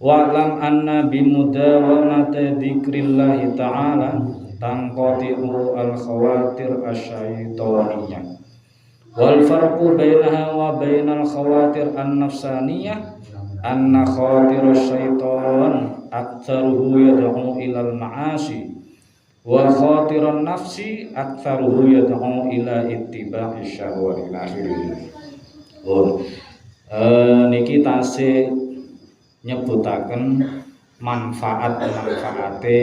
Wa'lam anna bimudawamati dzikrillahi ta'ala tanqati'u al-khawatir asy-syaitoniyah. Wal farqu bainaha wa bainal khawatir an-nafsaniyah anna khawatirus syaiton aktsaruhu yad'u ilal ma'asi wa khawatirun nafsi aktsaruhu yad'u ila ittiba'i syahwati akhirih. Niki tasih nyebutaken manfaat-manfaate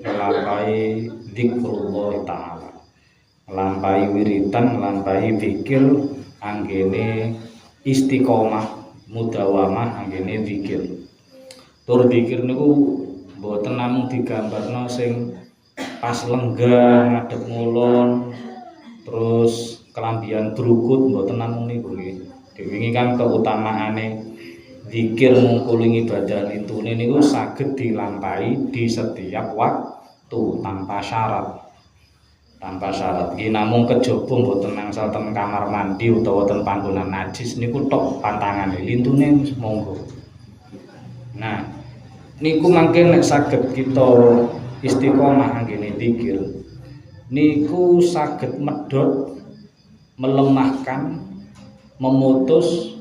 nglampahi zikrullah taala, nglampahi wiridan, nglampahi zikir anggene istiqomah mudawamah anggene zikir. Tur zikir niku mboten namung digambarno sing pas lenggah ngadeg ngulon terus kelambian brukut, mboten namung niku nggih. Wingi kan keutamaane zikir mungkuling ibadah intune niku saged dilampahi di setiap waktu tanpa syarat. Tanpa syarat. Iki namung kejaba mboten nangsal ten kamar mandi utawa ten panggonan najis niku tok pantangane, lintune monggo. Nah, niku mangke nek saged kita istiqomah anggene zikir niku saged medhot melemahkan, memutus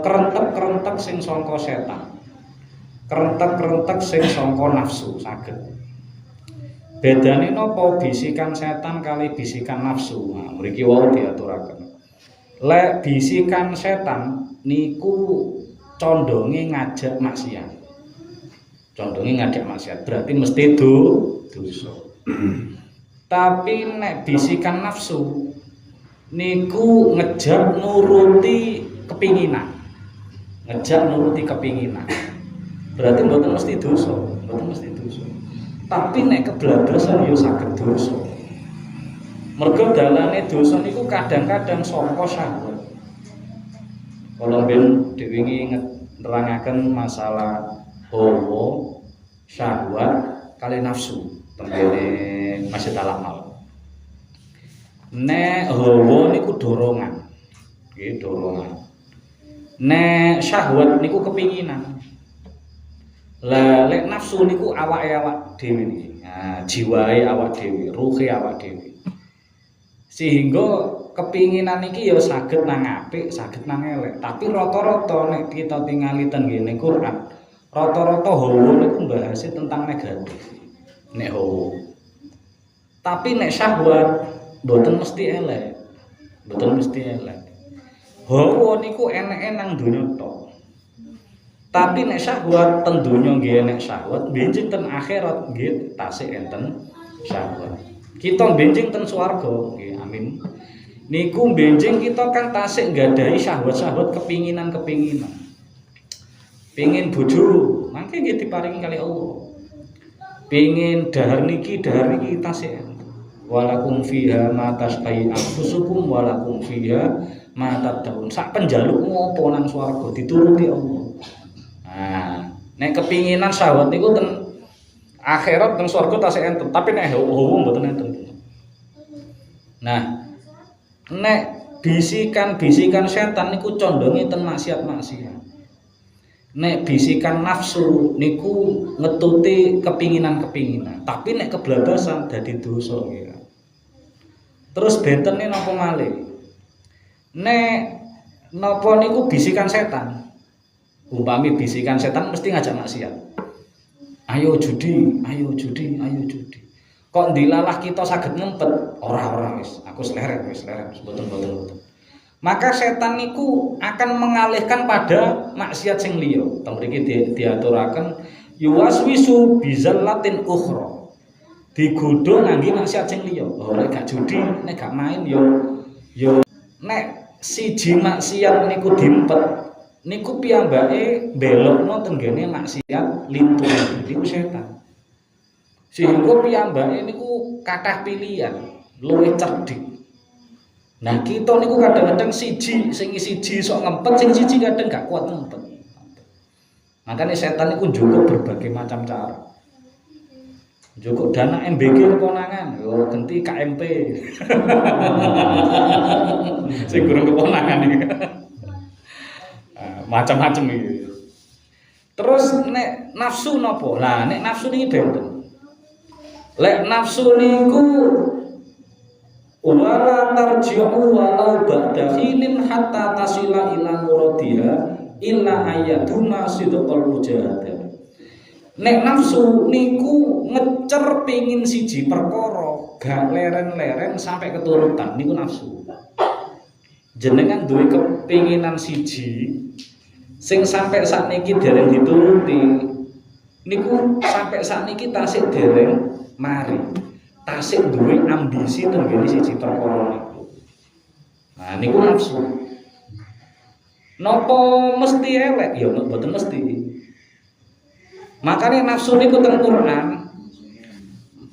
kerentek-kerentek sing sangka setan, kerentek-kerentek sing sangka nafsu saged. Bedane napa bisikan setan kali bisikan nafsu? Nah, mriki wau diaturaken. Lek bisikan setan niku condonge ngajak maksiat. Condonge ngajak maksiat berarti mesti dosa. Tapi nek bisikan nafsu niku ngejak nuruti kepinginan. Ngejak nuruti kepinginan. Berarti mboten mesti dosa, mboten mesti dosa. Tapi nek keblabasan yo saged dosa. Mergo dalane dosa niku kadang-kadang saka syahwat. Kala ben diwingi nerangaken masalah hawa, syahwat kali nafsu tengene Masjid Al-Amal. Nek hawa niku dorongan. Nggih, dorongan. Nek syahwat niku kepinginan. Lah lek nafsu niku awake-awak dhewe niki. Nah, jiwae awak dhewe, ruhe awak dhewe. Sehingga kepinginan iki ya saged nang apik, saged nang elek. Tapi rata-rata nek kita tingali teng ngene Quran, rata-rata hawa niku bahas tentang negatif. Nek hawa. Tapi nek syahwat mboten mesti elek. Mboten mesti elek. Hawa niku eneke nang donya tok. Tapi nek syahwat ten donya nggih enek syahwat, benjing ten akhirat nggih tasih enten syahwat. Kita benjing ten swarga nggih, amin. Niku benjing kita kan tasih nggadahi syahwat-syahwat kepinginan-kepinginan. Pengin bojo, mangke nggih diparingi kali Allah. Pengin dahar niki tasih enten. Walakum fiha ma tasqai anfusukum walakum fiha ma tad'un. Sak penjaluk ngopo nang swarga dituruti Allah. Nah, nek kepinginan syahwat niku ten akhirat ten surga tasih enten, tapi nek hawa mboten enten. Nah, nek bisikan-bisikan setan niku condonge ten maksiat-maksiat. Nek bisikan nafsu niku ngetuti kepinginan-kepinginan, tapi nek keblabasan dadi dosa ya. Terus bentene napa malih? Nek napa niku bisikan setan? Umpami bisikan setan mesti ngajak maksiat. Ayo judi, ayo judi, ayo judi. Kok dilalah kita saged ngempet? Ora wis, aku seleret, boten. Maka setan niku akan mengalihkan pada maksiat sing liya. Teng mriki diaturaken yuwaswisu bizallatin ukhra. Digodho ngangge maksiat sing liya. Oh, nek gak judi, nek gak main yo nek siji maksiat niku diempet niku piyambake belokno tenggene maksiat lintu niku setan. Sehingga piyambake niku kathah pilihan, luwih cerdik. Nah, kita niku kadang-kadang siji sing siji sok ngempet, sing siji kadang gak kuat ngempet. Makanya setan niku njukup berbagai macam cara. Njukup dana MBG keponangan, yo genti KMP. Sing gurung keponangan iki. Macam-macam iki. Terus nek nafsu napa? Lah nek nafsu niki benten. Lek nafsu niku wala tarji'u walau ba'da hilin hatta tasila ila muradiha illa ayatuma sidqal mujahadah. Nek nafsu niku ngecer pengin siji perkara gak leren-leren sampai keturutan niku nafsu. Jenengan duwe kepinginan siji sing sampai sakniki dereng dituruti niku sampai sakniki tasik dereng mari tasik duwe ambisi tenggene siji perkara niku. Nah niku nafsu. Napa mesti elek? Ya mboten mesti. Makanya nafsu niku teng Quran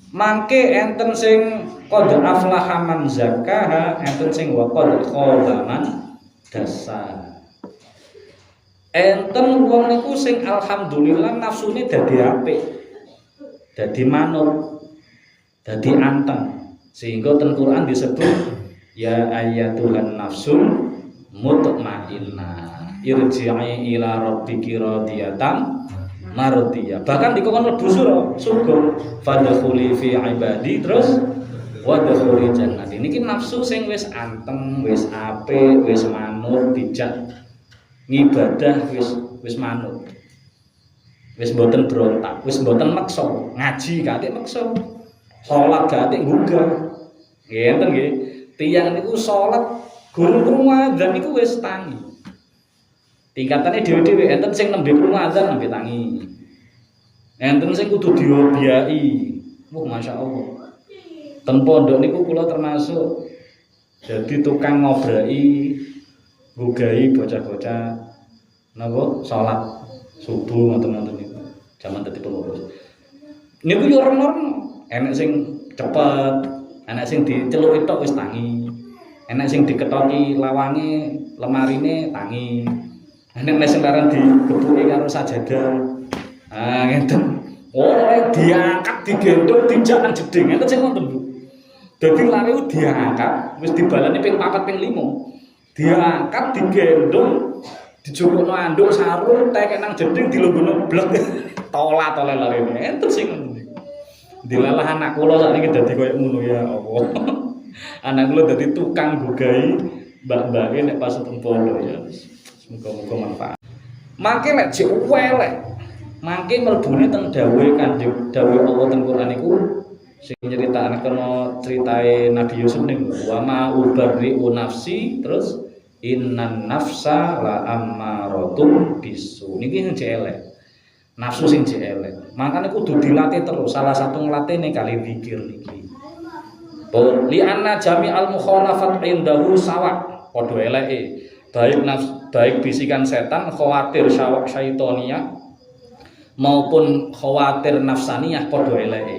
mangke enten sing qad aflaha man zakaha, enten sing wa qad khaba man dassaha. Enten wong niku sing alhamdulillah nafsune dadi apik, dadi manut, dadi anteng, sehingga teng Quran disebut ya ayyatuhan nafsul mutmainnah irji'i ila rabbiki radiyatan marudiyah. Bahkan dikon mlebu surga fadkhuli fi ibadi terus wadkhuli jannati. Niki nafsu sing wis anteng, wis apik, wis manut, dijak ngibadah wis manut. Wis mboten berontak, wis mboten meksa, ngaji gak meksa. Salat gak nggugah. Nggih enten nggih. Tiyang niku salat gurung krungu adzan niku wis tangi. Tingkatane dhewe-dhewe enten sing nembe krungu adzan nembe tangi. Enten sing kudu diobyai. Wah, masyaallah. Ten pondok niku kula termasuk jadi tukang ngobraki nggugahi bocah-bocah napa salat subuh ngoten-ngoten niku. Jaman dadi pengurus. Niku yo remen, enek sing cepet, enek sing diceluki tok wis tangi. Enek sing diketoki lawange, lemarine tangi. Enek sing laran digebuki karo sajadah. Ah ngeten. Oleh diangkat digendong dijak nang jeding. Ngeten sing wonten, Bu. Dadi lare diangkat, wis dibalani ping 4 ping 5. Diangkat digendong, dijupukno anduk sarung tekek nang jeding dilungguhno blek. Tola-tole larene. Ngeten sing dilalah anak kula sakniki dadi koyo ngono ya Allah. Anak kula dadi tukang nggugahi mbak-mbake nek pas tempono ya. Semoga-moga manfaat. Mangke lek jek elek mangke mlebune teng dawuhe Kanjeng dawuh Allah teng Quran iku sing nyritakno critae Nabi Yusuf niku wa ma ubarri'u nafsi terus innan nafsa la ammaratun bisu niki sing elek nafsu sing elek makane kudu dilatih terus salah satu nglatihne kali zikir niki li anna jami'al mukhalafat indahu sawa padha eleke baik bisikan setan khawatir syaitoniyah maupun khawatir nafsaniyah padha eleke.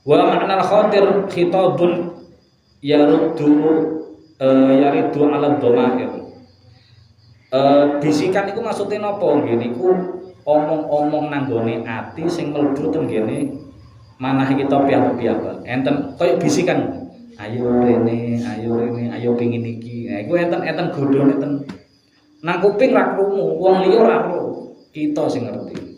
Wa makna khawatir khitabun yaridu ala dhamair. Bisikan iku maksude napa nggih niku omong-omong nanggone ati sing mlebu teng ngene manah kita piyambak. Enten koyo bisikan ayo rene, ayo pengin iki. Nah iku enten godhone enten nang kuping ra krungu, wong liya ra ro, kita sing ngerti.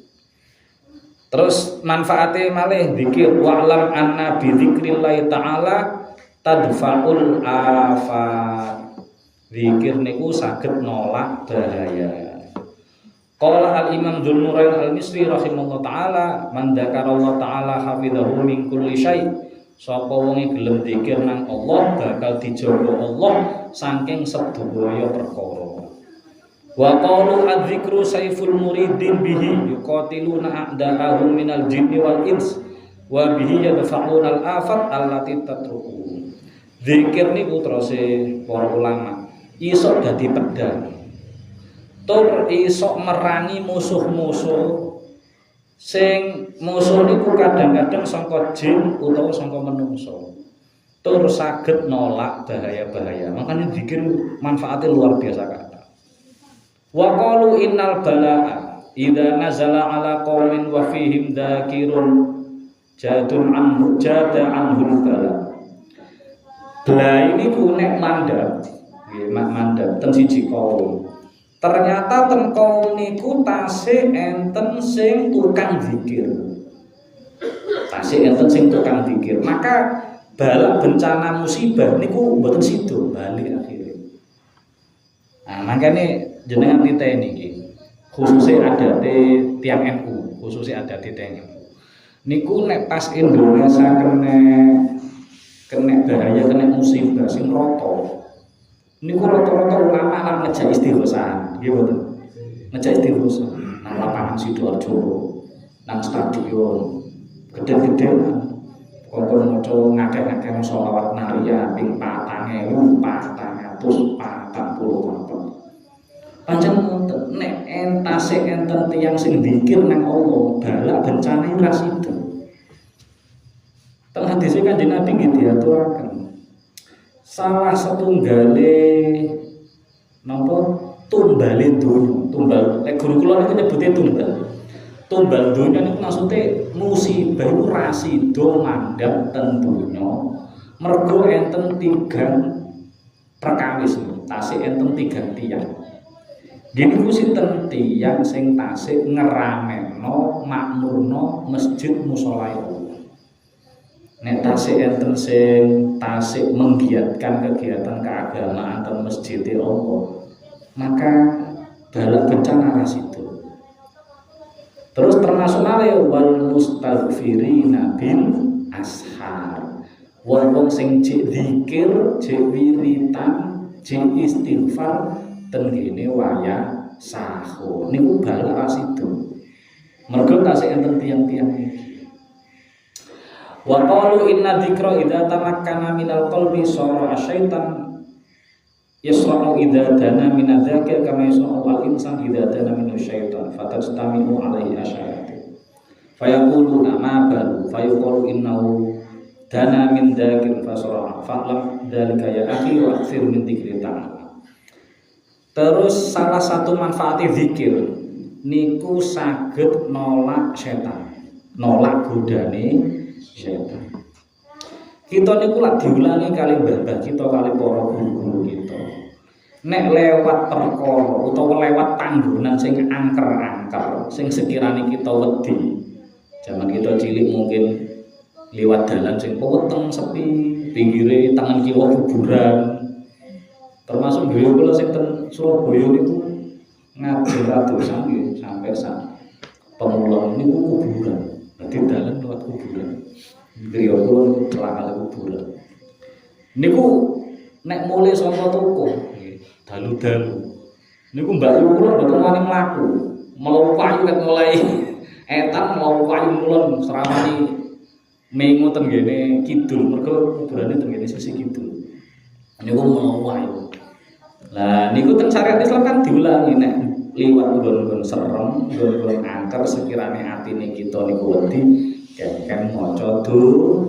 Terus manfaate malih zikir wa'lam anna bi dzikrillah taala tadfaul afat. Zikir niku saged nolak bahaya. Qala al-Imam Dzulnurain al-Misri rahimallahu taala man dzakarallahu taala hafizahu min kulli syai. Sapa wonge gelem zikir nang Allah bakal dijaga Allah saking sedaya perkara. Wa qalu adzikru saiful muridin bihi yuqatiluna a'da'ahum minal jinni wal ins wa bihi yadfa'una al-afat allati tatruku. Zikir niku terus para ulama iso dadi pedang. Tur iso merangi musuh-musuh sing musuh niku kadang-kadang saka jin utawa saka manungsa. Tur saged nolak bahaya-bahaya. Makanya zikir manfaatnya luar biasa kan. Wa qalu innal balaa idza nazala ala qaumin wa fihim dzakirun jadun anhu jada anhul bala. Bla ini ku nek mandap nggih mandap ten siji kaum. Ternyata ten kaum niku tasih enten sing tukang zikir. tasih enten sing tukang zikir. Maka bala bencana musibah niku mboten sida bali akhire. Nah, makanya jenengan titeni iki. Khususnya adate tiang NU, khususnya adate tiang NU. Niku nek pas Indonesia kena bahaya, kena musibah sing rata. Niku rata-rata ulama lan ngejak istighosah, nggih mboten. Ngejak istighosah nang lapangan Sidoarjo, nang stadion gede-gede. Kongkon maca ngakeh-ngakeh sholawat naria ping 4.440. Pancen wonten nek entase enten tiyang sing dzikir nang Allah, bala bencane ora sida. Teng hadis Kanjeng Nabi nggih diaturaken. Salah setunggale napa tumbale donya, tumbal nek guru kula niku nyebute tumbal. Tumbal donya niku maksude musibah iku ra sida mandhap ten donya. Mergo enten tigang perkawis, tasih enten tigang tiyang. Gini ku sinten tiyang sing tasik ngerameno makmurno masjid musala Allah. Nek tasik enten sing tasik menggiatkan kegiatan keagamaan ten masjid Allah, maka bala bencana rasido. Terus termasuk ale wal mustaghfirina bil ashar. Wong sing cek zikir, cek wiritan, cek istighfar tengene waya sahur niku bala rasido. Mergo tasih enten tiyang-tiyang iki. Wa qalu inna dzikra idza tamakkana minal qalbi sara asyaitan yasra'u idza dana min dzakir kama yasra'u al-insan idza dana min syaitan fatajtami'u alaihi asyaitan. Fayaquluna ma balu fayaqulu innahu dana min dzakir fasara fa'lam dzalika ya akhi wa aktsir min dzikri ta'ala. Terus salah satu manfaat zikir niku saged nolak setan, nolak godane setan. Kita niku lak diulangi kali mbah kita kali para guru-guru kita. Nek lewat perkara utawa lewat panggonan sing angker-angker, sing sekirane kita wedi. Zaman kita cilik mungkin lewat dalan sing weteng sepi, pinggire tangan kiwa kuburan. Termasuk beliau kula sing ten Surabaya niku ngaji ratusan nggih sampai sak pemulung niku kuburan. Dadi dalan lewat kuburan. Beliau kula celaka kuburan. Niku nek mulai saka toko nggih dalu-dalu. Niku mbak kula mboten wani mlaku. Mlaku payu ket mulai etan mlaku payu mulon serawani mengo ten ngene kidul mergo kuburane ten ngene sisi kidul. Niku mlaku payu. Lah niku teng syariat Islam kan diulangi nek liwat nggon-nggon serem, nggon-nggon angker sekirane atine kita niku wedi, kengken maca donga,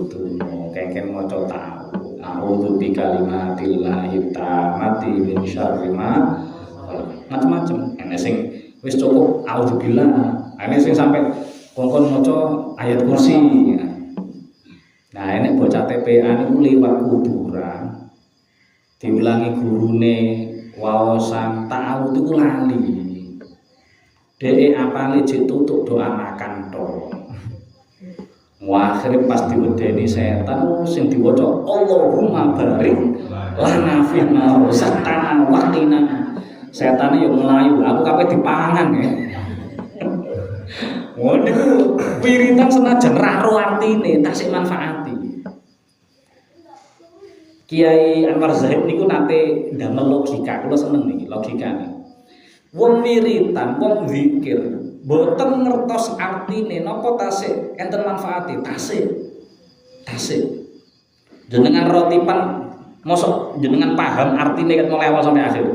kengken maca ta'awudz. A'udzu bikalimatillahit tammati min syarri ma macam-macam. Enek sing wis cukup auzubillah, enek sing sampai kongkon maca ayat kursi. Nah, enek bocah TPA niku liwat kuburan diulangi gurune wawasan ta'awudz iku lali. Dhek apale jek tutuk doa makan to. Akhire pas diwedeni setan sing diwaca Allahumma barik lana fima razaqtana waqina. Setane yo mlayu, aku kabeh dipangan ya. Wah niku wiritan senajan ra ro artine tasik manfaati. Kiai Anwar Zahid niku nate ndamel logika, kula seneng niki logikane. Wong wiritan, wong zikir, boten ngertos artine napa tasik enten manfaate, tasik. Jenengan rotipan mosok jenengan paham artine ket mulai awal sampai akhir.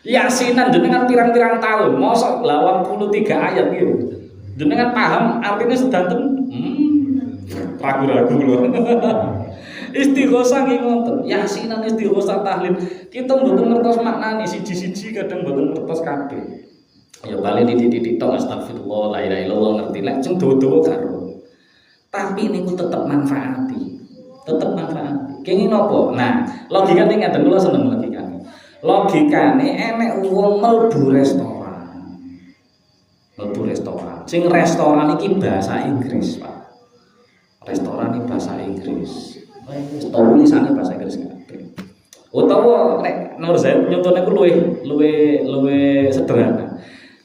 Yasinan jenengan pirang-pirang tahun, mosok 83 ayat gitu. Jenengan paham artine sedanten ragu-ragu lho. Istighosah nggih ngoten. Yasinan istighosah tahlil. Kita mboten ngertos maknane siji-siji kadang mboten ngertos kabeh. Ya bali titik-titik tok astagfirullah la ilaha illallah ngerti lek jeng dawa-dawa karo. Tapi niku tetep manfaati. Tetep manfaati. Kenging napa? Nah, logikane ngeten kula seneng logikane. Logikane enek wong mlebu restoran. Sing restoran iki bahasa Inggris, Pak. Restoran iki bahasa Inggris. Tulisane bahasa Inggris kabeh. Utawa nek Nur Zaid nyontone ku luwih sederhana.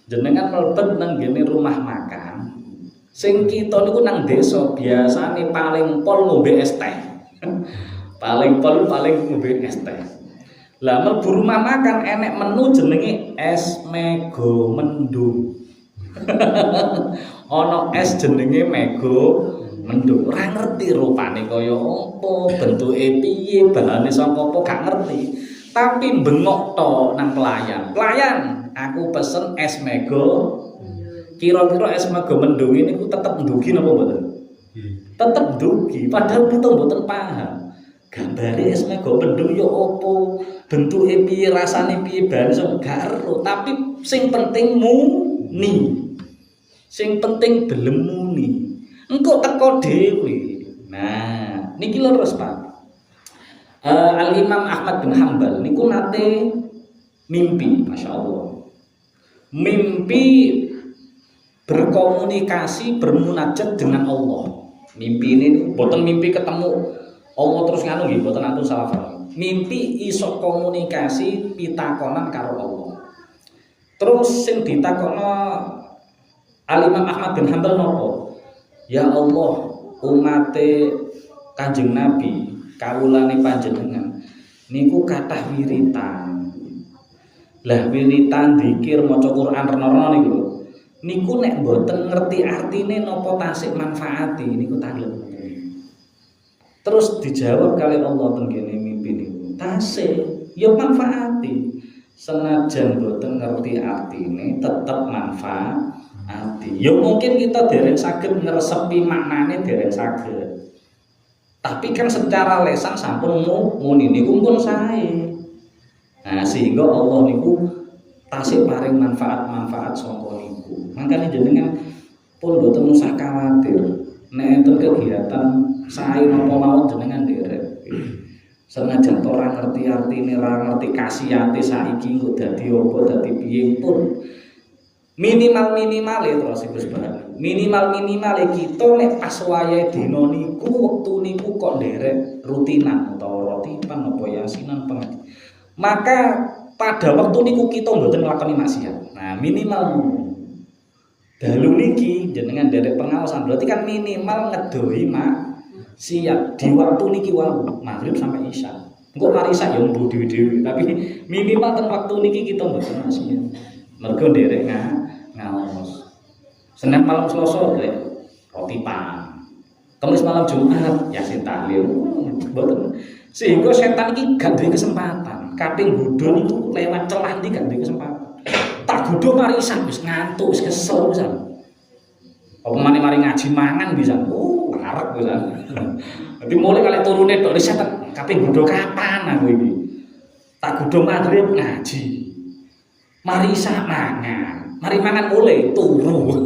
Jenengan mlebet nang ngene rumah makan. Sing kita niku nang desa biasane paling pol ngombe es teh. paling ngombe es teh. Lah mlebu rumah makan enek menu jenenge es mego mendung. Ana es jenenge mego mendung. Ora ngerti rupane kaya apa, bentuke piye, bahane saka apa gak ngerti. Tapi bengok to nang pelayan. Pelayan, aku pesen es mego. Kira-kira es mego mendung ini ku tetep ndugi napa mboten? Tetep ndugi, padahal kita mboten paham. Gambare es mego mendung ya apa, bentuke piye, rasane piye, bahane gak ero. Tapi sing penting muni. Sing penting belum muni. Engko teko dhewe. Nah, niki leres Pak. Al-Imam Ahmad bin Hanbal niku nate mimpi, Masya Allah. Mimpi berkomunikasi, bermunajat dengan Allah. Mimpi ini boten mimpi ketemu Allah terus nganu nggih, boten antu salah paham. Mimpi iso komunikasi pitakonan karo Allah. Terus sing ditakono Al-Imam Ahmad bin Hanbal nopo? Ya Allah, umate Kanjeng Nabi, kawulane panjenengan niku kathah wiritan. Lah wiritan zikir maca Quran rena-rena niku. Niku nek mboten ngerti artine napa tasik manfaati niku tanggel. Terus dijawab kali Allah teng kene mimpi niku. Tasik ya manfaati. Senajan mboten ngerti artine tetep manfaati. Ya mungkin kita dereng saged ngresepi maknane dereng saged. Tapi kan secara lesan sampun muni niku pun sae. Nah, sehingga Allah niku tasik paring manfaat-manfaat saka niku. Mangkane jenengan pun mboten usah kuwatir. Nek enten kegiatan sae napa mawon jenengan derek. Senajan ora ngerti artine, ora ngerti kasihate saiki kok dadi apa, dadi piye pun minimal terus Gus Bahan. Minimal kita nek pas wayahe dina niku wektu niku kok nderek rutinan utawa rotipan apa yasinan pengajian. Maka pada waktu niku kita mboten nglakoni maksiat. Nah, minimal dalu niki jenengan nderek pengawasan berarti kan minimal ngedohi maksiat di waktu niki wau maghrib sampai isya. Engko mari isya ya mbuh dhewe-dhewe, tapi minimal ten waktu niki kita mboten maksiat. Mergo nderek ngaos. Senin malam Selasa ya roti pan. Kamis malam Jumat yasin tahlil. Mboten. Sehingga setan iki gak duwe kesempatan. Kaping godho niku lewat celah iki gak duwe kesempatan. Tak godho mari isan wis ngantuk, wis kesel pisan. Apa maneh mari ngaji mangan bisa. Oh, arep pisan. Dadi mulai kalih turune tok setan kaping godho kapan aku iki. Tak godho maghrib ngaji. Mari isan mangan. Mari mangan mulai turu.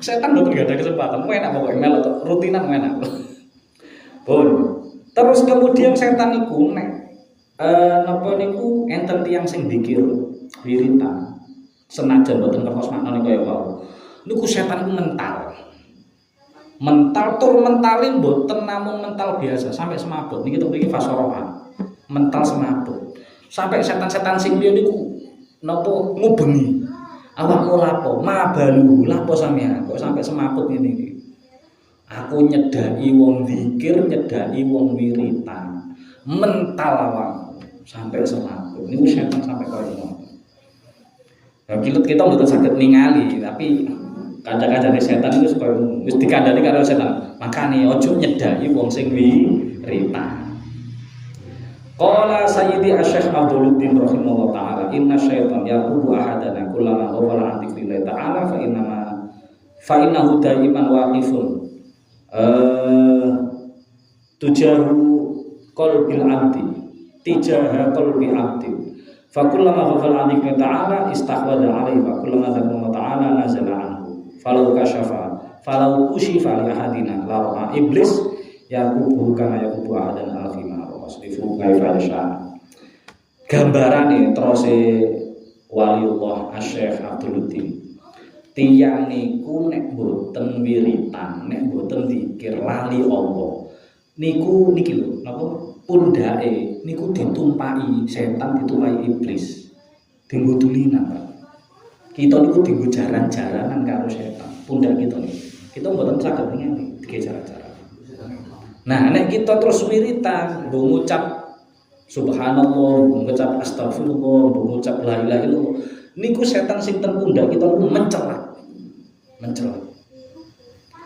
Setan mboten gak ada kesempatan. Enak pokoke melu rutinan enak. Pun. Terus kemudian setan niku nek napa niku enten tiyang sing dzikir wiritan. Senajan mboten ngertos maknane kaya wau. Niku setan iku mental. Mental tur mentale mboten namung mental biasa sampai semaput. Niki to mriki fasorohan. Mental semaput. Sampai setan-setan sing liya niku napa ngubengi. Awakmu lapo? Mabalu lapo sampeyan kok sampai semaput ngene iki. Aku nyedaki wong zikir, nyedaki wong wiritan. Mental awakmu sampai semaput. Niku setan sampai kaya ngono. Nah, kita mboten saged ningali, tapi kanca-kancane setan itu supaya wis dikandani karo setan. Makane aja nyedaki wong sing wiritan. Qala Sayyidi Asy-Syaikh Abduluddin rahimahullah taala inna syaitan yaqubu ahadana kullama ghafala an dzikrillah ta'ala fa innahu daiman waqifun tujahu qalbil abdi tijaha qalbi abdi fa kullama ghafala an dzikrillah ta'ala istahwada alaihi wa kullama dzakara ta'ala nazala anhu falau kasyafa falau kushifa li ahadina la ra'a iblis yaqubu kana yaqubu ahadana al-fima wasdifu kaifa yasha. Gambarane terus waliullah Asy-Syaikh Abduluddin. tiyang niku nek boten wiritan, nek boten zikir lali Allah. Niku niki lho, napa pundhake niku ditumpaki setan, ditumpaki iblis. Dienggo dulinan, Pak. Kita niku dienggo jaran-jaranan karo setan. Pundak kita niku. Kita mboten saged ningali dige jaran-jaran. Nah, nek kita terus wiritan, ngucap subhanallah, ngucap astagfirullah, ngucap la ilaha illallah, niku setan sing teng pundak kita niku mencelat.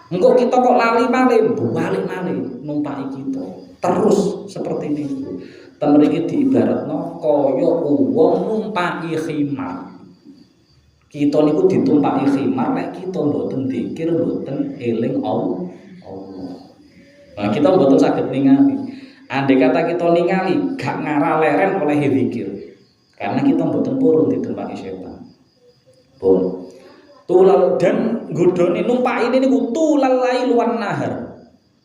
Engko kita kok lali malih, balik malih numpaki kita. Terus seperti ini. Ten mriki diibaratno kaya wong numpaki khimar. Kita niku ditumpaki khimar nek kita mboten dzikir, mboten eling Allah. Nah, kita mboten saged ningali. Andai kata kita ningali gak ngarah leren oleh dzikir. Karena kita mboten purun ditumpaki setan. Pun tulal dan godhone numpaki niku tulal lail wan nahar.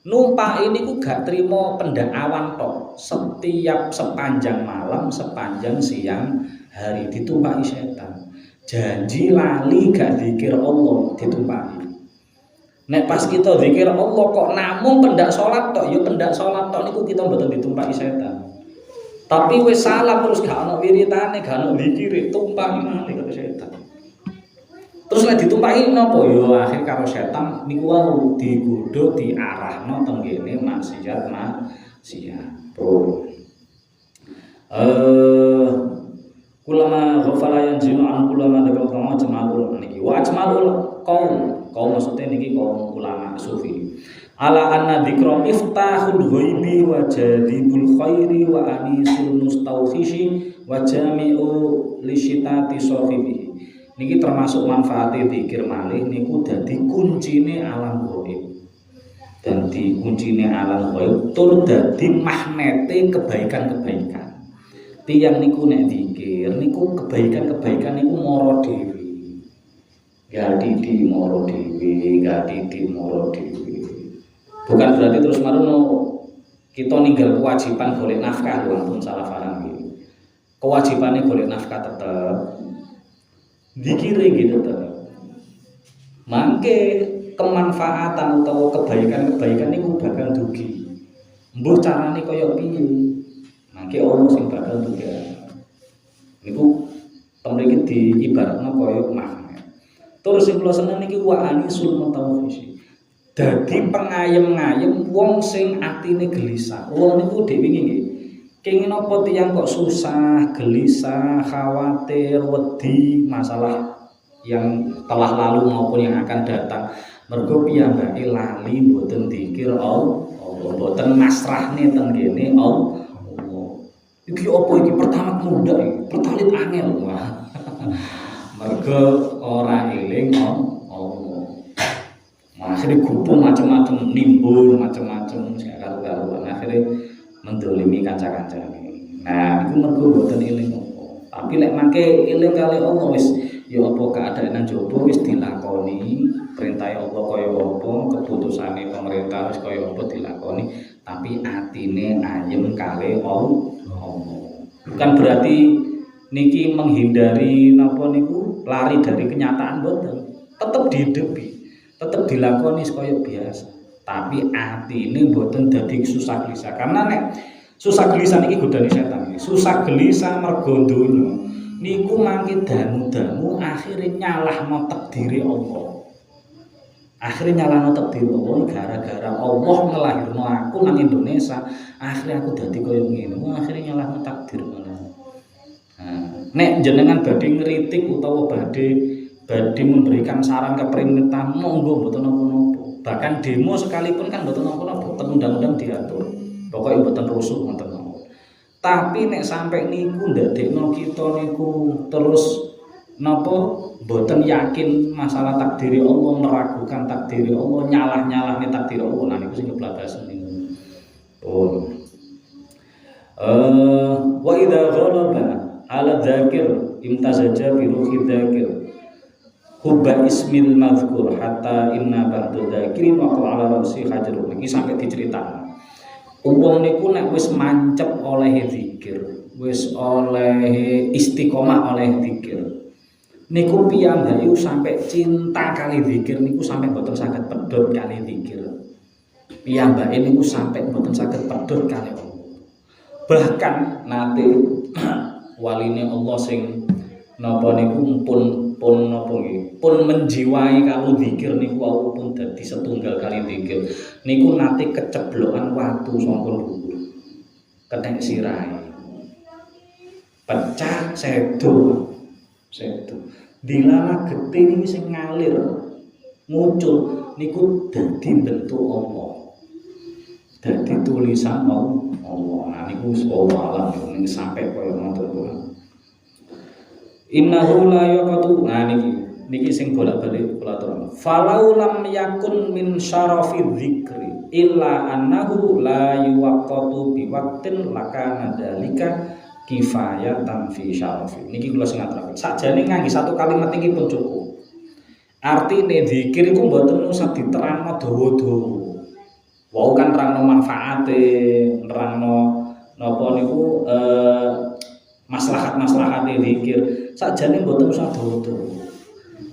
Numpaki niku gak trimo pendakawan tok. Setiap sepanjang malam, sepanjang siang hari ditumpaki setan. Janji lali gak zikir Allah ditumpaki. Nek pas kita zikir Allah kok namung pendak salat tok, ya pendak salat tok niku kita mboten ditumpaki setan. Tapi wis salam terus gak ana wiritane, gak ana zikire, tumpaki malih karo setan. Terus nek ditumpaki napa ya akhir karo setan niku wae digodho diarahno teng kene maksiat. Ulama ghafala yanzilu an ulama dakal kaum ajmalul niki wa ajmalul kaum maksudnya niki kaum ulama sufi ala anna dzikra iftahul ghaibi wa jadibul khairi wa anisul mustawfishi wa jami'u lisyitati sahibi. Niki termasuk manfaate dzikir malih niku dadi kuncine alam ghaib. Dadi kuncine alam ghaib tur dadi magnete kebaikan-kebaikan. Tiyang niku nek dzikir niku kebaikan-kebaikan niku mara dhewe. Gati mara dhewe. Bukan berarti terus marono kita ninggal kewajiban golek nafkah lho, ampun salah paham iki. Kewajibane golek nafkah tetep. Dzikire gitu tetep. Mangke kemanfaatan utawa kebaikan-kebaikan niku bakal dugi. Mbuh carane kaya piye? Mangke Allah sing bakal duga. Niku mriki diibaratno kaya magnet. Terus sing kula seneng niki wa anisul mutawaffisin. Dadi pengayem-ngayem wong sing atine gelisah. Wong niku dhewe nggih. Kenging napa tiyang kok susah, gelisah, khawatir, wedi masalah yang telah lalu maupun yang akan datang. Mergo piyambake lali mboten dzikir Allah, mboten masrahne teng kene Allah. Iki apa iki pertama muda iki, pertalit angel. Mergo ora eling Allah. Akhirnya gupung macam-macam, nimbul macam-macam sing karo-karuan. Akhirnya mendolimi kanca-kancane. Nah, iku mergo mboten eling apa. Tapi lek mangke eling kali Allah wis ya apa keadaan njaba wis dilakoni, perintah Allah kaya apa, keputusane pemerintah wis kaya apa dilakoni, tapi atine ayem kali Allah. Bukan berarti niki menghindari napa niku lari dari kenyataan mboten. Tetep dihidupi, tetep dilakoni kaya biasa. Tapi atine mboten dadi susah gelisah. Karena nek susah gelisah niki godane setan iki. Susah gelisah mergo donya. Niku mangke dangu-dangu akhire nyalahno takdire Allah. Akhire nyalahno takdir Allah gara-gara Allah ngelahirno aku nang Indonesia. Akhire aku dadi kaya ngene. Akhire nyalahno takdir malah. Nah, nek jenengan badhe ngritik utawa badhe memberikan saran keperingatan monggo mboten napa-napa. Bahkan demo sekalipun kan mboten napa-napa, undang-undang diatur. Pokoke mboten rusuh ngoten mawon. Tapi nek sampai niku ndadekno kita niku terus napa mboten yakin masalah takdiri Allah, meragukan takdiri Allah, nyalah-nyalahne takdiri Allah, nah niku sing kebladasen niku. Wa idza ghalaba ala dzakir imtazaja bi ruhi dzakir hubba ismil mazkur hatta inna ba'du dzakirin wa qala rasi hajarun. Iki sampai diceritakan. Wong niku nek wis mancep oleh zikir, wis oleh istiqomah oleh zikir, niku piyambake sampai cinta kali zikir niku sampai mboten saged pedhot kali zikir. Piyambake niku sampai mboten saged pedhot kali Allah. Bahkan nate waline Allah sing napa niku pun menjiwai kalau zikir niku wau pun dadi setunggal kali zikir. Niku nate keceblokan watu sampun dhuwur. Ketek sirahe. Pecah sedo. Dilala getih iki sing ngalir muncul niku dadi bentuk Allah. Dadi tulisan Allah. Nah niku Allah ning sampai kaya ngoten. Innahu la yaqatu. Nah niki sing bolak-balik kula terang. Falau lam yakun min syarafi dzikri illa annahu la yuwaqatu bi waqtin lakana dalika kifayatan fi syarafi. Niki kula sing ngaturaken. Sakjane ngangge satu kalimat iki pun cukup. Artine zikir iku mboten usah diterangno dawa-dawa. Wau kan nerangno manfaate, nerangno napa niku maslahat-maslahate zikir. Sakjane mboten usah dawa-dawa.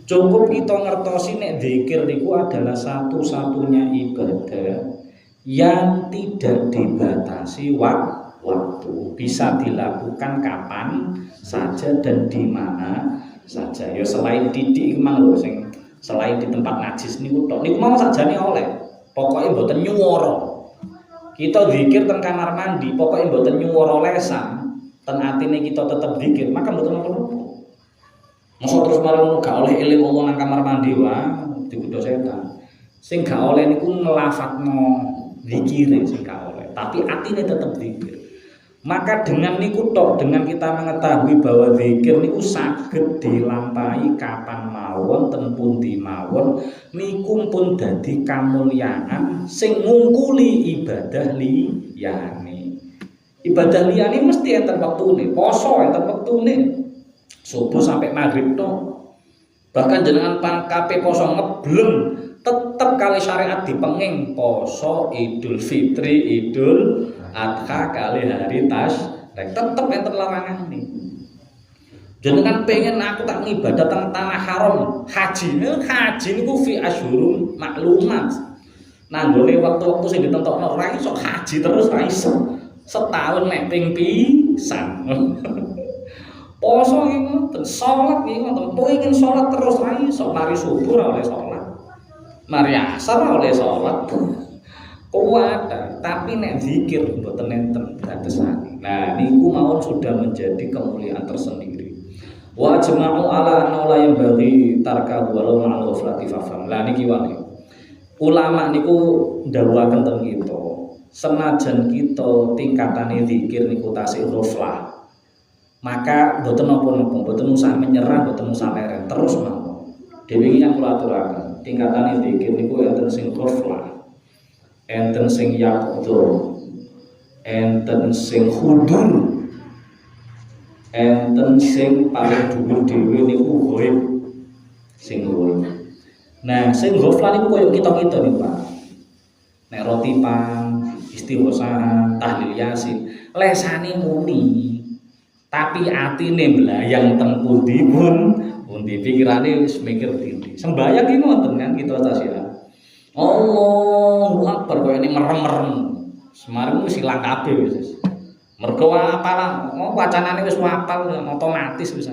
Cukup kita ngertosi nek zikir niku adalah satu-satunya ibadah yang tidak dibatasi waktu, bisa dilakukan kapan saja dan di mana saja. Ya selain didik memang lho sing selain di tempat najis niku tok. Niku mau sakjane oleh. Pokoke mboten nyuwara. Kita zikir teng kamar mandi, pokoke mboten nyuwara lesan, ten atine kita tetep zikir, maka mboten napa-napa. Mosok terus marang gak oleh eling Allah nang kamar mandi wah digodho setan. Sing gak oleh niku nglafatno zikire sing gak oleh, tapi atine tetep zikir. Maka dengan niku tok, dengan kita mengetahui bahwa zikir niku saged dilampahi kapan mawon ten pundi mawon, niku pun dadi kamulyaan sing ngungkuli ibadah liyane. Ibadah liyane mesti enten wektune, poso enten wektune. Subuh sampai maghrib tok. Bahkan jenengan pangkape poso ngebleng tetep kali syariat dipenging poso Idul Fitri, Idul Adha kali hari tasyrik tetep enten larangane. Jenengan pengen aku tak ngibadah teng tanah haram, haji niku fi asyhurum maklumat. Nanggone waktu-waktu sing ditentokno ora iso haji terus ora iso. Setahun nek ping pisan. Poso iki ngoten, salat iki ngoten, pengen salat terus ora iso, mari subuh ora oleh salat. Mari asar ora oleh salat. Kuat, tapi nek zikir mboten enten batesane. Nah, niku mawon sudah menjadi kemuliaan tersendiri. Wa jama'u ala anna la yang bagi tarka walau ma'al ghaflati fafam. Lah niki wae. Ulama niku ndhawuhaken teng kita, senajan kita tingkatane zikir niku tasih ghaflah. Maka mboten napa-napa, mboten usah menyerah, mboten usah leren, terus mawon. Dewe iki yang kula aturaken, tingkatane zikir niku enten sing ghaflah. Enten sing yaqdur, enten sing hudur, enten sing paling dhuwur dhewe niku ghaib, sing ghaib. Nah, sing ghaflah niku koyo kita-kita niku, Pak. Nek roti pan, istighosah, tahlil yasin, lesane muni, tapi atine mblayang teng pundi pun, pundi pikirane wis mikir dindi. Sembayang iki ngoten kan kita tasya. Allahu Akbar koyo ini merem-merem. Semarang wis ilang kabeh wis. Mergo apalah wacanane wis apal otomatis wis.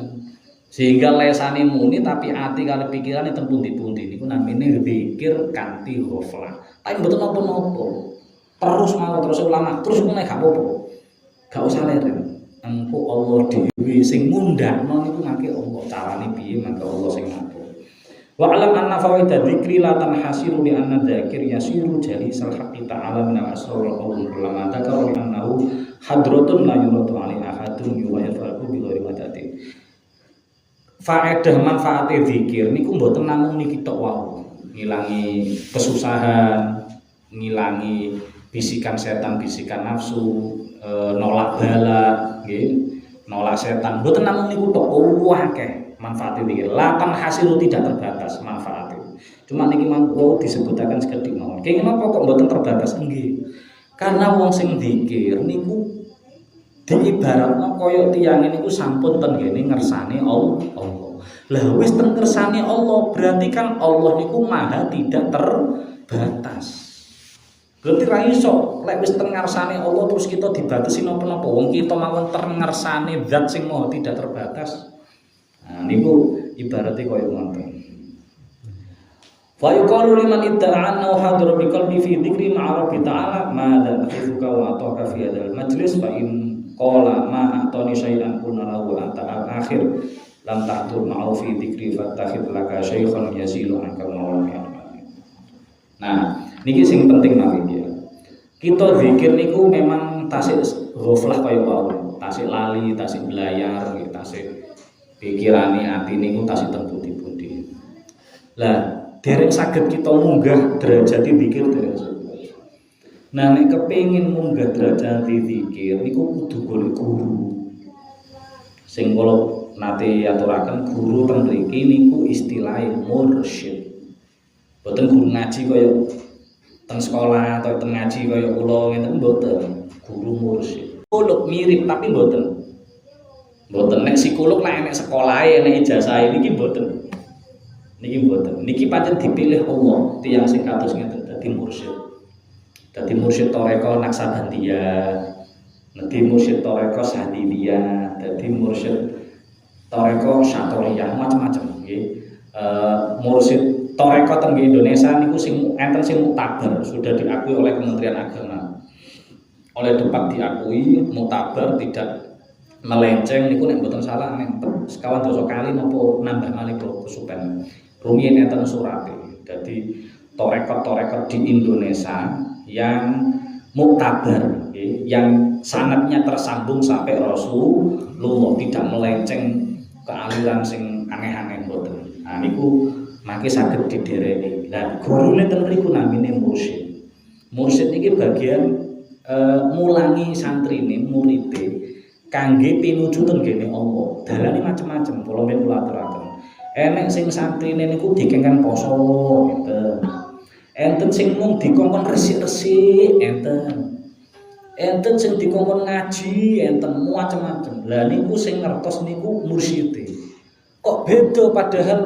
Sehingga lesane muni tapi ati kali pikirane teng pundi-pundi niku namine zikir kanthi ghaflah. Tapi mboten napa-napa. Terus mau terus ulama terus meneh gak apa-apa. Gak usah leren. Engko Allah dhewe sing ngundangno niku mangke Allah carane piye mangke Allah sing ngatur. Wa alam anna fawaida dzikri la tanhasiru li anna dzakir yasiru jalisal haqqi ta'ala min al-asrar al-qawm ulama dzakara annahu hadratun la yuradu alaihi ahadun wa yaf'alu bi ghairi madati. Faedah manfaate zikir niku mboten namung niki tok wae. Ngilangi kesusahan, ngilangi bisikan setan, bisikan nafsu, nolak bala, nggih. Nolak setan. Mboten namung niku tok akeh. Manfaat ini lapan hasil tidak terbatas manfaat itu. Cuma niki mangko disebutaken sekedhik mawon. Kenging napa kok mboten terbatas nggih? Karena wong sing zikir niku diibaratno kaya tiyang niku sampun ten ngene ngersane Allah. Lah wis teng kersane Allah, berarti kan Allah niku maha tidak terbatas. Berarti ra iso lek wis teng ngarsane Allah terus kita dibatasi napa-napa. Wong kita mawon teng ngarsane zat sing maha tidak terbatas. Nah niku ibaratnya kaya ngoten. Fa yuqalu liman idda'an aw hadra bi qalbi fi dzikri ma'a rabbi ta'ala ma dzakruka wa ataka fi hadzal majlis fa in qala ma atani syai'an kunna lahu anta akhir lam ta'tur ma'u fi dzikri fattakhid laka syaikhan yasilu anka mawani. Nah, niki sing penting mawon ya. Kita zikir niku memang tasik ghaflah kaya wae, tasik lali, tasik belayar, tasik pikirane ati niku tasik teng pundi-pundi. Lah derek saged kita munggah derajat zikir derek. Nah nek kepengin munggah derajat zikir niku kudu golek guru. Sing kula nate aturaken guru teng mriki niku istilahé mursyid. Boten guru ngaji kaya teng sekolah atau teng ngaji kaya kula ngeten mboten. Guru mursyid. Psikolog mirip tapi mboten. Mboten nek psikolog nek enek sekolahe enek ijazah niki mboten. Niki mboten. Niki pancen dipilih Allah tiyang sing kados ngeten dadi mursyid. Dadi mursyid Thariqah Naksabandiyah, dadi mursyid Thariqah Sadiliyah, dadi mursyid Thariqah Syatoriyah, macam-macam nggih. Mursyid Thariqah teng Indonesia niku sing enten sing muktabar, sudah diakui oleh Kementerian Agama. Oleh Depak diakui muktabar tidak melenceng niku nek mboten salah nek sekawan dosa kali napa nambah malih kesupen. Rumiyin enten surate. Dadi torekot-torekot di Indonesia yang muktabar, yang sanadnya tersambung sampai Rasulullah, tidak melenceng ke aliran sing aneh-aneh mboten. Nah niku mangke saged didereki. Lah gurune ten mriku namine mursyid. Mursyid niki bagian mulangi santrine, muride kangge pinuju teng gene Allah. Dalane macam-macam, kula men kula aturaken. Enek sing santrine niku dikengken poso enten. Enten sing mung dikongkon resik-resik enten. Enten sing dikongkon ngaji enten macam-macam. Lah niku sing ngertos niku mursyide. Kok beda padahal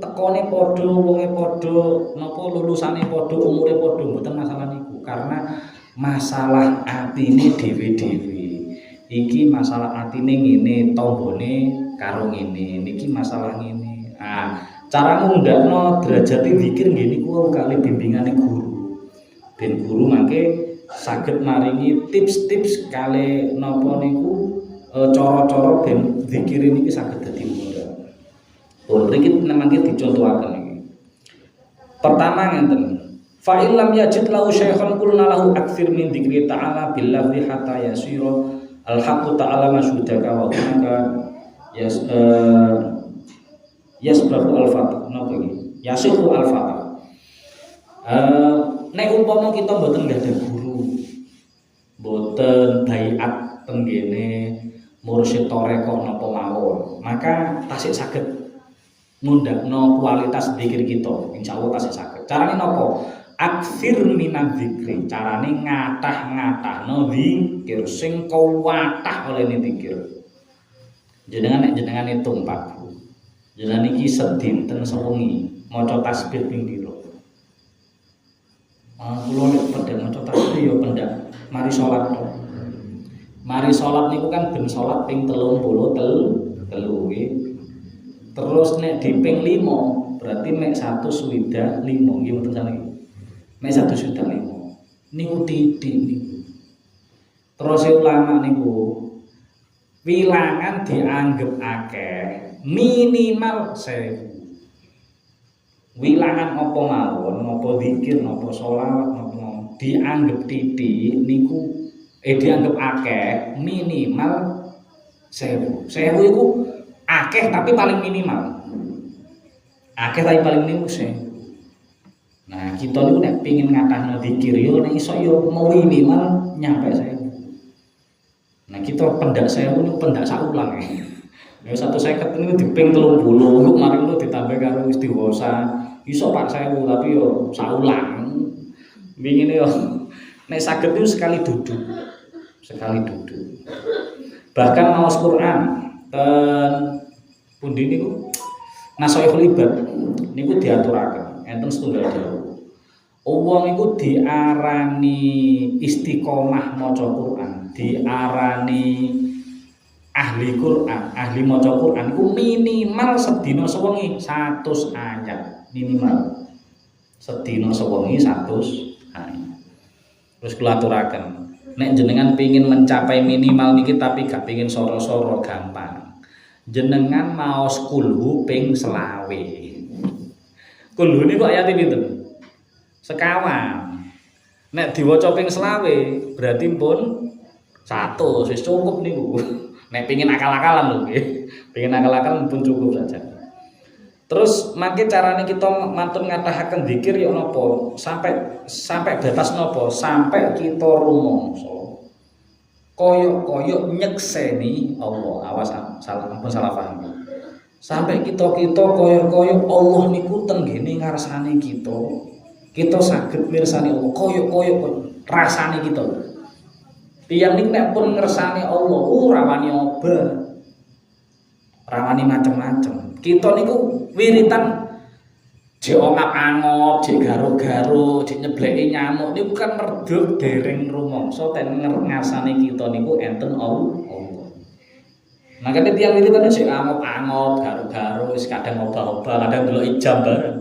tekone padha, wonge padha, napa lulusane padha, umure padha, mboten masalah niku. Karena masalah atine dhewe-dhewe. Iki masalah atine ngene, tombone karo ngene, niki masalah ngene. Ah, cara ngundakno derajat zikir nggih niku kali bimbingane guru. Ben guru mangke saged maringi tips-tips kali napa niku cara-cara ben zikir niki saged dadi mudah. Pun mriki mangke dicontohaken iki. Pertama ngenten. Fa illam yajid lahu syaikhan qulna lahu aktsir min dzikri ta'ala bil lafzi hatta yasira al-haqqu ta'ala masyudaka wa hunaka yasbahu al-fatah napa iki yasihu al-fatah. Nek umpama kita mboten gadah guru, mboten baiat teng kene mursyid Thariqah napa mawon, maka tasik saged ngundakno kualitas zikir kita, insyaallah tasik saged. Carane napa? Aksir minaz zikri, carane ngatah-ngatahno zikir sing kuwatah oleh zikir. Jenengan nek jenengan hitung Pak. Jenengan iki sedinten sewengi maca tasbih ping pira? Kula nek pendak maca tasbih ya pendak mari salat tok. Mari salat niku kan ben salat ping 33 nggih. Terus nek di ping 5 berarti nek 1/5 nggih mboten salah. Nek 1/5 niku titik niku. Terus ulama niku wilangan dianggap akeh minimal 1000. Wilangan apa mawon, apa zikir, apa sholawat, apa dianggap titik niku dianggap akeh minimal 1000. 1000 iku akeh tapi paling minimal. Akeh tapi paling minimal 1000. Nah, kita niku nek pengin ngatahno zikir yo nek iso yo minimal nyampe 1000. Nah, kita pendak 1000 niku pendak saulang ya. Ya 150 niku diping 30, kok mari ngono ditambah karo istighosah. Iso Pak 1000 tapi yo saulang. Wingine yo nek saged niku sekali duduk. Sekali duduk. Bahkan maos Quran ten Pundi niku nasoihul ibad niku diaturaken enten setunggal dawuh. Wong iku diarani istiqomah maca Quran, diarani ahli Quran, ahli maca Quran iku minimal sedina sewengi 100 ayat minimal. Sedina sewengi 100 ayat. Terus kula aturaken, nek jenengan pengin mencapai minimal niki tapi gak pengin soro-soro gampang. Jenengan maos kulhu ping 20. Kulhu niku ayat pinten? Sekawan. Nek diwaca ping 20 berarti pun 100 wis cukup niku. Nek pengin akal-akalan lho nggih. Pengin akal-akalan pun cukup saja. Terus mangke carane kita mantun ngatahaken zikir ya napa? Sampai batas napa? Sampai kita rumangsa koyok-koyok nyekseni Allah. Awas salah paham. Sampai kita koyok-koyok Allah niku tenggene ngarsane kita. Kita saged mirsani Allah koyok-koyok rasane kita. Tiyang niku nek pun ngersani Allah, rawani obah. Rawani macem-macem. Kita niku wiritan jek ongap-angop, jek garo-garo, jek nyebleki nyamuk niku kan merdu dereng rumangsa ten ngersane kita niku enten Allah. Nah kan tiyang wiritan jek angop-angop, garo-garo, wis kadang obah-obah, kadang delok ijam bareng.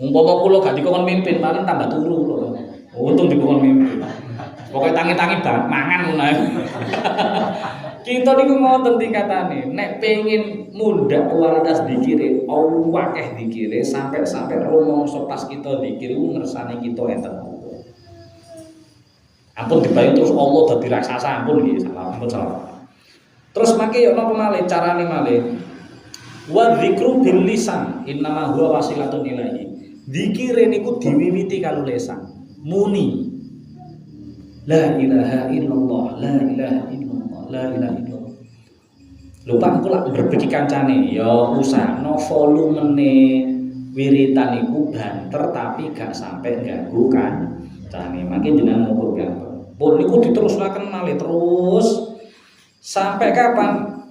Umpama kula gak dikon mimpin paling tambah turu kula. Untung dikon mimpin. Pokoke tangi-tangi mangan ngono ae. Kita niku ngoten tingkatane, nek pengin mundhak kualitas dikire, akeh dikire sampai rumangsa pas kita dikir ku ngersane kita enten Allah. Ampun dibayu terus Allah dadi raksasa ampun nggih, salah. Terus mangke yo napa malih carane malih? Wa dzikru bil lisan innama huwa wasilatun ilaihi. Dzikire niku diwiwiti karo lisan. Muni la ilaha illallah, la ilaha illallah, la ilaha illallah. Lupa aku lak berbagi kancane, ya usahno volumene wiritan iku banter tapi gak sampai ganggu kancane. Makin jenengan ngukur gampang. Pun niku diterusaken malih terus sampai kapan?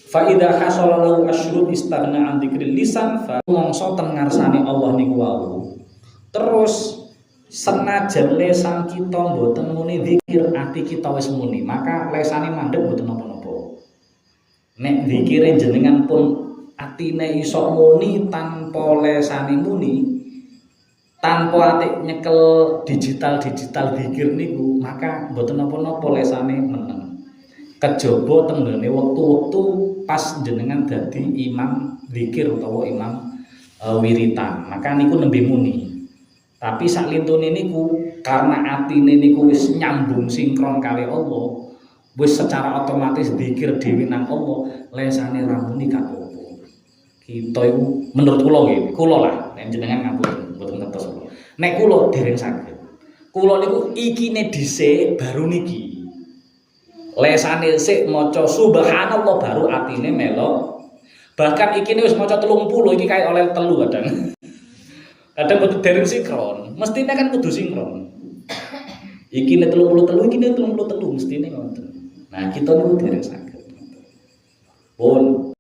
Fa idza hasala lahu asyhud istaghna an dzikril lisan fa mongso ten ngarsane Allah niku wau. Terus senajan lesan kita mboten muni zikir, ati kita wis muni, maka lesane mandeg mboten napa-napa. Nek zikire jenengan pun atine iso muni tanpa lesane muni, tanpa ati nyekel digital zikir niku, maka mboten napa-napa lesane meneng. Kejaba tenggene wektu-wektu pas jenengan dadi imam zikir utawa imam wiritan, maka niku nembe muni. Tapi sak lintune niku karena atine niku wis nyambung sinkron kali Allah, wis secara otomatis zikir dhewe nang Allah, lesane ra muni gak apa-apa. Kita iku menurut kula nggih, kula lah nek jenengan ngapun mboten ngertos. Nek kula dereng saged. Kula niku ikine dhisik baru niki. Lesane sik maca subhanallah baru atine melo. Bahkan ikine wis maca 30 iki kae oleh 3 kadang. Kadang betul dereng sinkron, mestine kan kudu sinkron. Ikine 33, ikine 33 mestine ngoten. Nah, kita niku dereng saged. Pun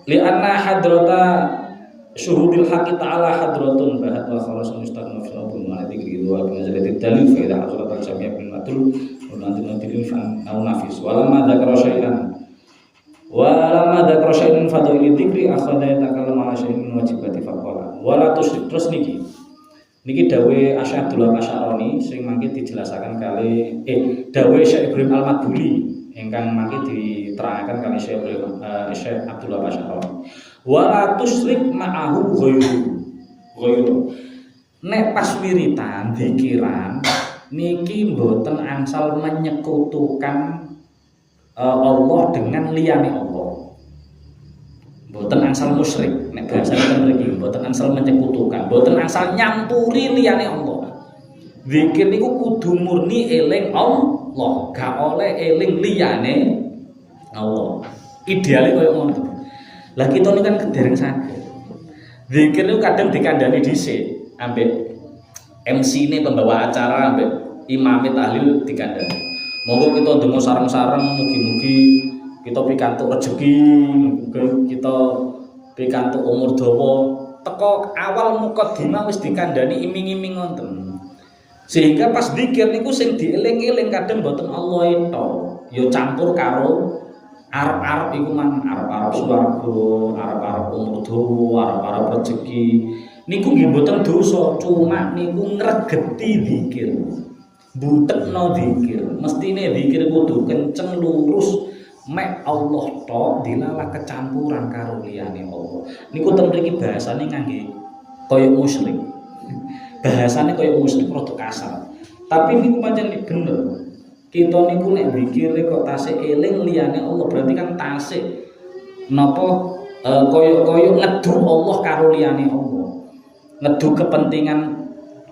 li anna hadrata syuhudil haqqi ta'ala hadratun bahat wa kharasun mustaqim fi rabbul malaikati ridwa bi nazalati dalil fa idza hasalat al-jami' bil matul nanti dilfan au nafis walamma dzakara syai'an fadhili dzikri akhadha takallama ala syai'in wajibati faqala wala terus niki dawuhe Syekh Abdullah Asy'arani sing mangke dijelasaken kali dawuhe Syekh Ibrahim Al-Madbuli ingkang mangke diterangaken kali Syekh Abdullah Asy'arani wala tusyrik ma'ahu ghairu nek pas wiritan dzikiran niki mboten angsal menyekutukan Allah dengan liyane Allah. Mboten angsal musyrik, nek bahasane mriki mboten angsal menyekutukan, mboten angsal nyampuri liyane Allah. Zikir niku kudu murni eling Allah, gak oleh eling liyane Allah. Ideale koyo ngono. Lah kita niku kan dereng saged. Zikir niku kadang dikandani dhisik ambek MC-ne pembawa acara ambek imam tahlil dikandani. Monggo kita ndonga sareng-sareng mugi-mugi kita pikantuk rezeki, kita pikantuk umur dawa, teko awal mukadimah wis dikandani iming-iming ngoten. Sehingga pas zikir niku sing dieling-eling kadang mboten Allah itu, ya campur karo arep-arep iku man, arep-arep swarga, arep-arep umur dawa, arep-arep rezeki. Niku nggih mboten dosa, cuma niku ngregeti zikir. Butekno zikir, mestine zikir kudu kenceng lurus mek Allah tok dilalah kecampuran karo liyane Allah. Niku ten mriki bahasane ngangge kaya musyrik. Bahasane kaya musyrik rada kasar. Tapi niku pancen bener. Kita niku nek zikire kok tasih eling liyane Allah berarti kan tasih napa kaya ngedu Allah karo liyane Allah. Ngedu kepentingan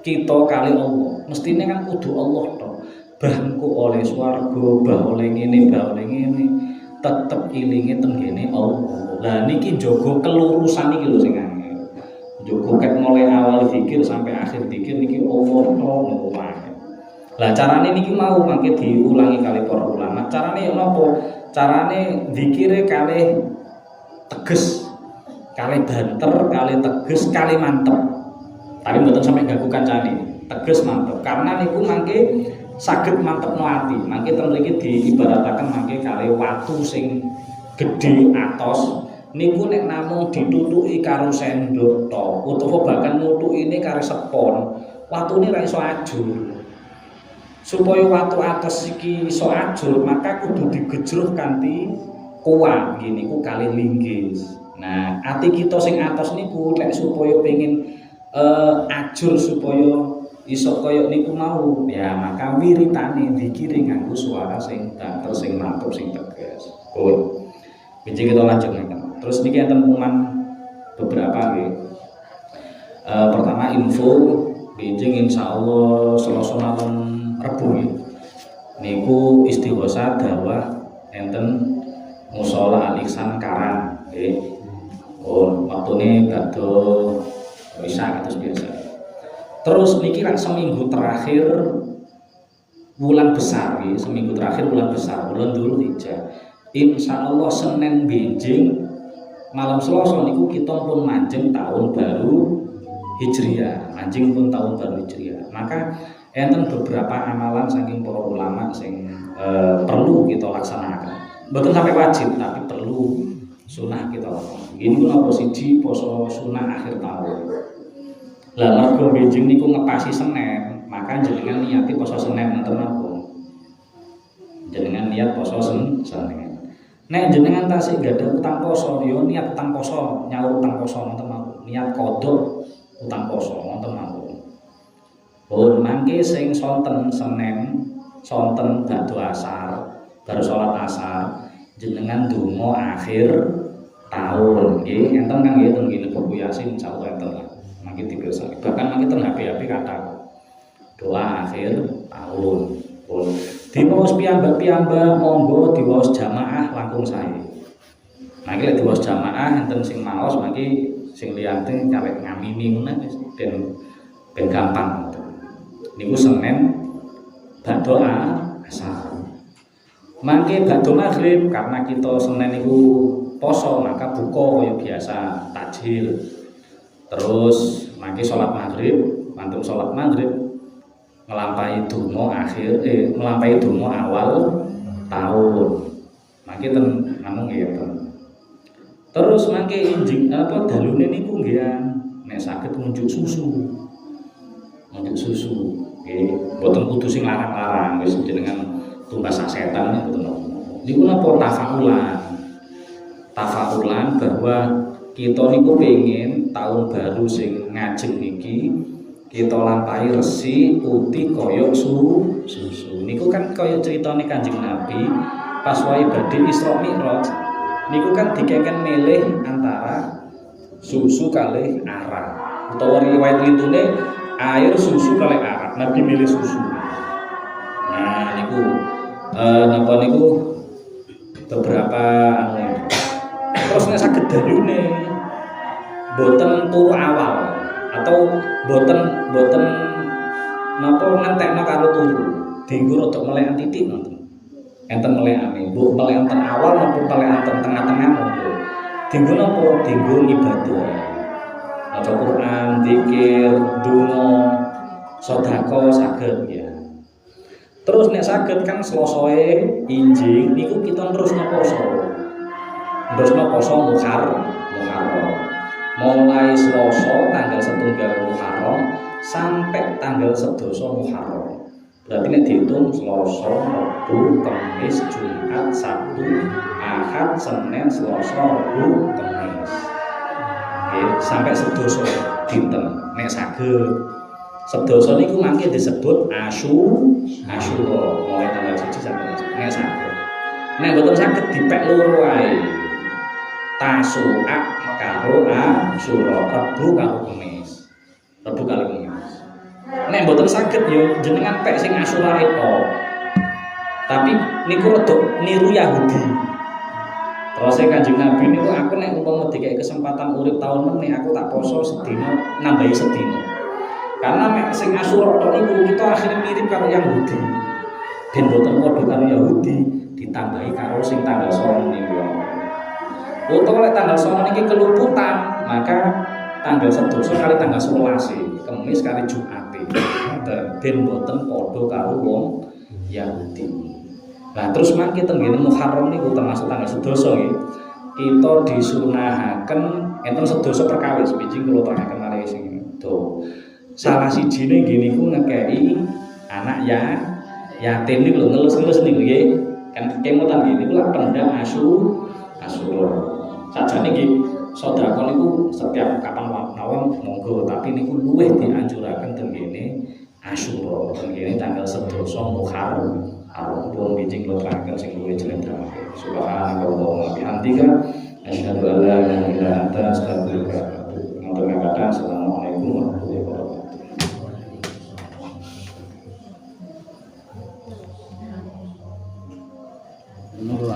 kita kali Allah. Mestine kan kudu Allah tok. Bahku oleh swarga, bah oleh ngene, bah oleh ngene. Tetep ilinge tenggene Allah. Lah niki njaga kelurusan iki lho sing angel. Njaga ket mulai awal zikir sampai akhir zikir niki Allah tok wae. Lah carane niki mau mangke diulangi kali para ulama. Carane napa? Carane zikire kalih teges, kalih banter, kalih teges, kalih mantep. Tapi mboten sampai ganggu kancane. Teges mantep. Karena niku mangke saged mantepno ati. Mangke ten mriki diibarataken mangke kali watu sing gedhe atos niku nek namung ditutuki karo sendok tok utawa bahkan nutukine karo sepon, watune ra iso ajur. Supaya watu atos iki iso ajur, maka kudu digejruh kanthi kuat ngene niku kali linggis. Nah, ati kita sing atos niku nek supaya pengin ajur supaya iso kaya niku mau ya maka wiritane zikire nganggo suara sing dater sing mantep sing tegas. Pun. Bijih kita lanjut ngeten. Terus niki enten pengumuman beberapa nggih. Pertama info bijih insyaallah Selasa malam Rebo nggih. Niku istighosa dakwah enten musala Al-Ihsan Karang nggih. Oh, waktune badhe bisa kados biasa. Terus niki kan seminggu terakhir bulan besar ya, seminggu terakhir bulan besar bulan Dzulhijjah. Insyaallah Senin benjing malam Selasa niku kita pun manjing tahun baru Hijriah, manjing pun tahun baru Hijriah. Maka enten beberapa amalan saking para ulama sing perlu kita laksanakan. Mboten sampai wajib tapi perlu sunah kita lakukan. Ini ku napa siji poso sunah akhir tahun. Lah mergo benjing niku ngepasi Senin, maka jenengan niati poso Senin nenten napa? Jenengan niat poso Senin. Nek jenengan tasih gadah utang poso, yo niat utang poso, nyaur utang poso nenten napa? Niat kodok utang poso nenten napa? Pun mangke sing sonten Senin, sonten badhe asar, bar salat asar, jenengan donga akhir tahun nggih, enten kang nggih teng ngene buku Yasin insyaallah enten. Mangke dipirsani. Bahkan mangke ten HP kata doa akhir tahun. Pun diwaos piyambak-piyambak monggo diwaos jamaah langkung sae. Mangke lek diwaos jamaah enten sing maos mangke sing liyane karek ngamini ngono wis ben gampang. Niku Senin badhe asar. Mangke badhe maghrib karena kita Senin niku poso maka buka kaya biasa tajil. Terus mangke salat maghrib, mantep salat maghrib ngelampahi donga akhir ngelampahi donga awal tahun. Mangke ten namung ngeten. Terus mangke injing apa dalune niku nggih nek saged ngunjuk susu. Ngunjuk susu nggih, mboten kudu sing larang-larang wis jenengan tumbas sasetan mboten napa. Niku napa tafaulan bahwa kita niku pengen tahun baru sing ngajeng niki kita lampahi resi putih koyok susu. Niku kan koyok ceritane Kanjeng Nabi pas wae badhe Isra Mi'raj. Niku kan dikengken milih antara susu kalih arak. Utawa riwayat litune air susu kalih arak. Nabi milih susu. Nah niku napa niku beberapa terus nek saged dayune boten turu awal atau boten napa ngentekno karo turu dienggo rada melekan titik ngoten. enten melekane, mbok melek enten awal maupun melek enten tengah-tengah monggo. Dinggo napa? Dinggo ibadah. Maca Quran, zikir, donga, sedekah saged ya. Terus nek saged kan Selosoe injing niku kita terusno poso. Terusno poso Muharram. Mulai Selasa tanggal 1 Muharram sampai tanggal 11 Muharram. Berarti nek dihitung Selasa, Rabu, Kamis, Jumat, Sabtu, Ahad, Senin, Selasa, Rabu, Kamis. Nggih, sampai 11 dinten nek saged. 11 niku mangke disebut Asyura, mulai tanggal 1 sampai nek saged. Nek mboten saged dipek loro wae. Tasu'a karo Asyura, Rabu karo Kamis. Rabu karo Kamis. Nek mboten saged ya jenengan pek sing Asyura itu. Tapi niku rada niru Yahudi. Terus Kanjeng Nabi niku aku nek umpama dikek kesempatan urip taun meneh aku tak poso sedina nambahi sedina. Karena mek sing Asyura tok niku kita akhirnya mirip karo Yahudi. Ben mboten padha karo Yahudi ditambahi karo sing tanggal 9 niku. Utawa lek tanggal 9 niki keluputan, maka tanggal 11 kali tanggal 11 Kamis kali Jumat. Ben boten padha karo wong Yahudi. Nah, terus mangke teng ngene Muharram niku termasuk tanggal 11 nggih. Kita disunahaken enten 11 perkawis biji kula teraken malih sing do. Salah sijine nggih niku ngekeki anak yatim niku lho ngelus-ngelus niku nggih. Kan kemutan nggih niku lak pendang Asyura. Sajane nggih sedekah niku setiap kapan mawon monggo, tapi niku luwih dianjuraken teng ngene Asyura. Teng ngene tanggal 11 Muharram. Wong bijing kula teraken sing luwih jlentrehake. Subhanallah wa bihamdika asyhadu an la ilaha illa anta astaghfiruka wa atubu ilaik. Assalamualaikum warahmatullahi wabarakatuh.